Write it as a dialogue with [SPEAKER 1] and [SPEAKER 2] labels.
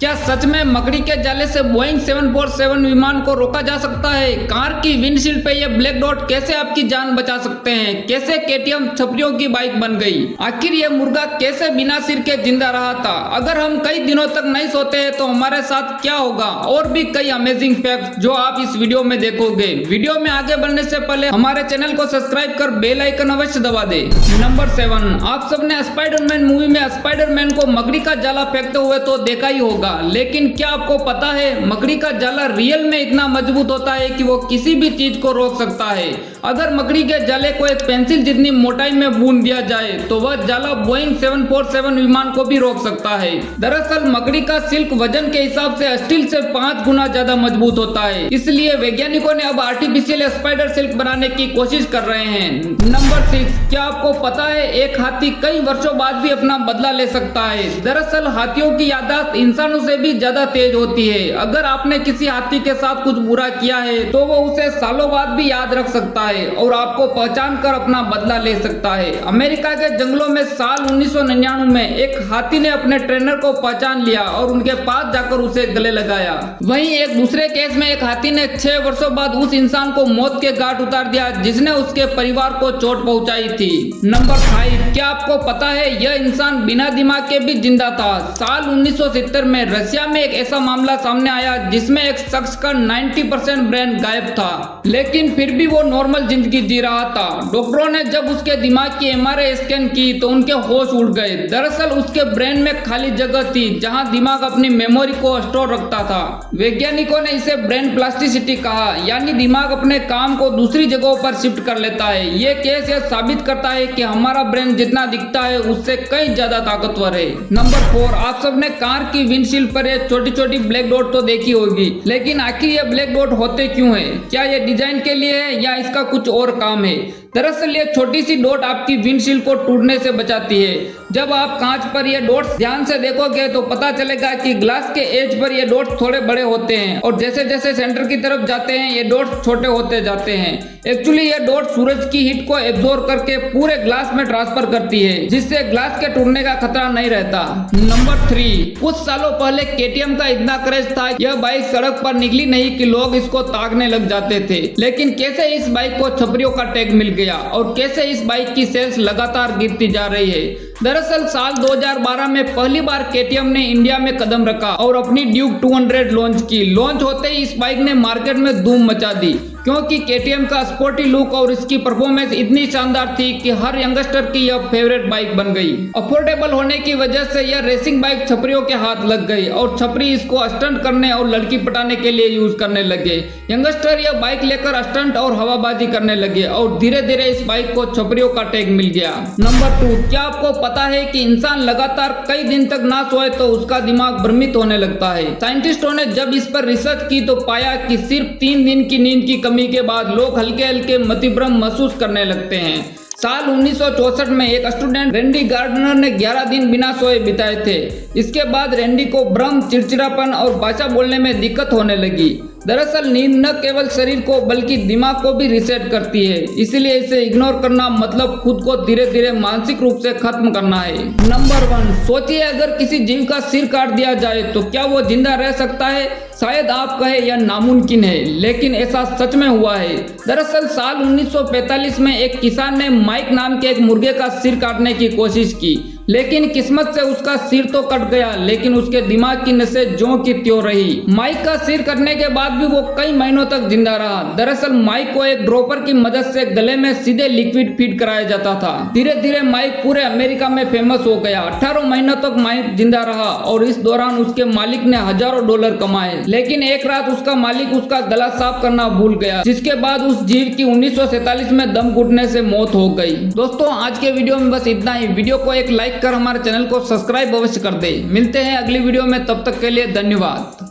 [SPEAKER 1] क्या सच में मकड़ी के जाले से बोइंग 747 विमान को रोका जा सकता है? कार की विंडशील्ड पे ये ब्लैक डॉट कैसे आपकी जान बचा सकते हैं? कैसे केटीएम छपरियों की बाइक बन गई? आखिर ये मुर्गा कैसे बिना सिर के जिंदा रहा था? अगर हम कई दिनों तक नहीं सोते हैं तो हमारे साथ क्या होगा? और भी कई अमेजिंग फैक्ट जो आप इस वीडियो में देखोगे। वीडियो में आगे बढ़ने से पहले हमारे चैनल को सब्सक्राइब कर बेल आइकन अवश्य दबा दे। नंबर 7, आप सबने स्पाइडरमैन मूवी में स्पाइडरमैन को मकड़ी का जाला फेंकते हुए तो देखा ही होगा, लेकिन क्या आपको पता है मकड़ी का जाला रियल में इतना मजबूत होता है कि वो किसी भी चीज को रोक सकता है। अगर मकड़ी के जाले को एक पेंसिल जितनी मोटाई में बूंद दिया जाए तो वह जाला बोइंग 747 विमान को भी रोक सकता है। दरअसल मकड़ी का सिल्क वजन के हिसाब से स्टील से 5 गुना ज्यादा मजबूत होता है, इसलिए वैज्ञानिकों ने अब आर्टिफिशियल स्पाइडर सिल्क बनाने की कोशिश कर रहे हैं। नंबर 6, क्या आपको पता है एक हाथी कई वर्षों बाद भी अपना बदला ले सकता है? दरअसल हाथियों की याददाश्त इंसानों से भी ज्यादा तेज होती है। अगर आपने किसी हाथी के साथ कुछ बुरा किया है तो वो उसे सालों बाद भी याद रख सकता है और आपको पहचान कर अपना बदला ले सकता है। अमेरिका के जंगलों में साल 1999 में एक हाथी ने अपने ट्रेनर को पहचान लिया और उनके पास जाकर उसे गले लगाया। वहीं एक दूसरे केस में एक हाथी ने 6 वर्षों बाद उस इंसान को मौत के घाट उतार दिया जिसने उसके परिवार को चोट पहुंचाई थी। नंबर 5, क्या आपको पता है यह इंसान बिना दिमाग के भी जिंदा था? साल 1970 में रशिया में एक ऐसा मामला सामने आया जिसमें एक शख्स का 90% ब्रेन गायब था, लेकिन फिर भी वो नॉर्मल जिंदगी जी रहा था। डॉक्टरों ने जब उसके दिमाग की MRI स्कैन की तो उनके होश उड़ गए। दरअसल उसके ब्रेन में खाली जगह थी जहां दिमाग अपनी मेमोरी को स्टोर रखता था। वैज्ञानिकों ने इसे ब्रेन प्लास्टिसिटी कहा, यानी दिमाग अपने काम को दूसरी जगहों पर शिफ्ट कर लेता है। ये केस यह साबित करता है कि हमारा ब्रेन जितना दिखता है उससे कई ज्यादा ताकतवर है। नंबर 4, आप सबने कार की विंडशील्ड पर छोटी छोटी ब्लैक डॉट तो देखी होगी, लेकिन आखिर ये ब्लैक डॉट होते क्यों है? क्या ये डिजाइन के लिए है या इसका कुछ और काम है? दरअसल ये छोटी सी डॉट आपकी विंडशील्ड को टूटने से बचाती है। जब आप कांच पर ये डॉट्स ध्यान से देखोगे तो पता चलेगा कि ग्लास के एज पर ये डॉट्स थोड़े बड़े होते हैं और जैसे जैसे सेंटर की तरफ जाते हैं ये डॉट्स छोटे होते जाते हैं। एक्चुअली ये डॉट सूरज की हीट को एब्जॉर्ब करके पूरे ग्लास में ट्रांसफर करती है, जिससे ग्लास के टूटने का खतरा नहीं रहता। नंबर 3, कुछ सालों पहले केटीएम का इतना क्रेज था यह बाइक सड़क पर निकली नहीं कि लोग इसको ताकने लग जाते थे। लेकिन कैसे इस बाइक को छपरियों का टैग मिल गया और कैसे इस बाइक की सेल्स लगातार गिरती जा रही है? दरअसल साल 2012 में पहली बार केटीएम ने इंडिया में कदम रखा और अपनी ड्यूक 200 लॉन्च की। लॉन्च होते ही इस बाइक ने मार्केट में धूम मचा दी, क्योंकि केटीएम का स्पोर्टी लुक और इसकी परफॉर्मेंस इतनी शानदार थी कि हर यंगस्टर की यह फेवरेट बाइक बन गई। अफोर्डेबल होने की वजह से यह रेसिंग बाइक छपरियों के हाथ लग गई और छपरी इसको स्टंट करने और लड़की पटाने के लिए यूज करने लगे। यंगस्टर यह बाइक लेकर स्टंट और हवाबाजी करने लगे और धीरे धीरे इस बाइक को छपरियों का टैग मिल गया। नंबर 2, क्या आपको पता है कि इंसान लगातार कई दिन तक ना सोए तो उसका दिमाग भ्रमित होने लगता है? साइंटिस्टों ने जब इस पर रिसर्च की तो पाया कि सिर्फ 3 दिन की नींद की कमी के बाद लोग हल्के हल्के मतिभ्रम महसूस करने लगते हैं। साल 1964 में एक स्टूडेंट रैंडी गार्डनर ने 11 दिन बिना सोए बिताए थे। इसके बाद रैंडी को भ्रम, चिड़चिड़ापन और भाषा बोलने में दिक्कत होने लगी। दरअसल नींद न केवल शरीर को बल्कि दिमाग को भी रिसेट करती है, इसलिए इसे इग्नोर करना मतलब खुद को धीरे धीरे मानसिक रूप से खत्म करना है। नंबर 1, सोचिए अगर किसी जीव का सिर काट दिया जाए तो क्या वो जिंदा रह सकता है? शायद आप कहे यह नामुमकिन है, लेकिन ऐसा सच में हुआ है। दरअसल साल 1945 में एक किसान ने माइक नाम के एक मुर्गे का सिर काटने की कोशिश की, लेकिन किस्मत से उसका सिर तो कट गया, लेकिन उसके दिमाग की नसें ज्यों की त्यों रही। माइक का सिर कटने के बाद भी वो कई महीनों तक जिंदा रहा। दरअसल माइक को एक ड्रॉपर की मदद से गले में सीधे लिक्विड फीड कराया जाता था। धीरे धीरे माइक पूरे अमेरिका में फेमस हो गया। 18 महीनों तक माइक जिंदा रहा और इस दौरान उसके मालिक ने हजारों डॉलर कमाए। लेकिन एक रात उसका मालिक उसका गला साफ करना भूल गया, जिसके बाद उस जीव की 1947 में दम घुटने से मौत हो गई। दोस्तों आज के वीडियो में बस इतना ही। वीडियो को एक लाइक कर हमारे चैनल को सब्सक्राइब अवश्य कर दे। मिलते हैं अगली वीडियो में, तब तक के लिए धन्यवाद।